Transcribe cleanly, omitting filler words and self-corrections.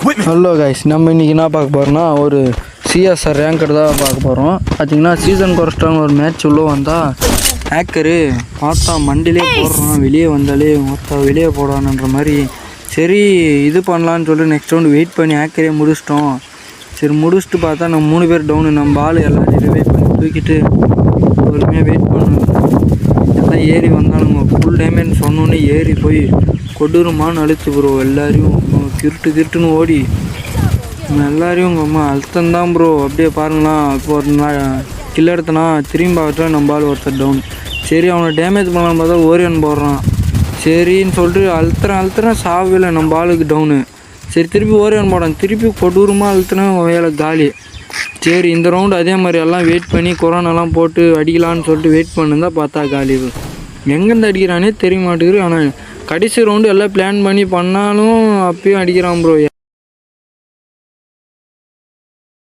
Hello guys, நம்ம இன்றைக்கி என்ன பார்க்க போகிறோம்னா ஒரு சிஎஸ்ஆர் ரேங்கர் தான் பார்க்க போகிறோம். பார்த்திங்கன்னா சீசன் குறைச்சிட்டாங்க. ஒரு மேட்ச் உள்ளே வந்தால் ஹேக்கரு பார்த்தா மண்டிலே போடுறான், வெளியே வந்தாலே மொத்தம் வெளியே போடானுன்ற மாதிரி. சரி இது பண்ணலான்னு சொல்லிட்டு நெக்ஸ்ட் ரவுண்டு வெயிட் பண்ணி ஹேக்கரே முடிச்சிட்டோம். சரி முடிச்சுட்டு பார்த்தா நம்ம 3 பேர் டவுனு. நம்ம ஆள் எல்லாத்தையும் ரிவைவ் பண்ணி தூக்கிட்டு பொறுமையாக வெயிட் பண்ணணும். எல்லாம் ஏறி வந்தாலுங்க ஃபுல் டேமேஜ் சொன்னோன்னே ஏறி போய் கொடூரமான அழுத்து ப்ரோ. எல்லாரையும் திருட்டுன்னு ஓடி எல்லாரையும் உங்கள் அம்மா அழுத்தந்தான் ப்ரோ. அப்படியே பாருங்களா, இப்போ ஒரு கில் எடுத்தனா திரும்பி பார்த்தா நம்ம ஆள் ஒருத்தர் டவுன். சரி அவனை டேமேஜ் பண்ணலான்னு பார்த்தா ஓரியன் போடுறான். சரின்னு சொல்லிட்டு அழுத்துறேன் சாவில்லை, நம்ம ஆளுக்கு டவுனு. சரி திருப்பி ஓரியன் போடான், திருப்பி கொடூரமாக அழுத்துனேன், வேலை காலி. சரி இந்த ரவுண்டு அதே மாதிரி எல்லாம் வெயிட் பண்ணி கொரோனாலாம் போட்டு அடிக்கலான்னு சொல்லிட்டு வெயிட் பண்ணுதான் பார்த்தா காலி. எங்கேருந்து அடிக்கிறானே தெரிய மாட்டேங்குது. ஆனால் கடைசி ரவுண்டு எல்லாம் பிளான் பண்ணி பண்ணாலும் அப்பயும் அடிக்கிறான் ப்ரோ.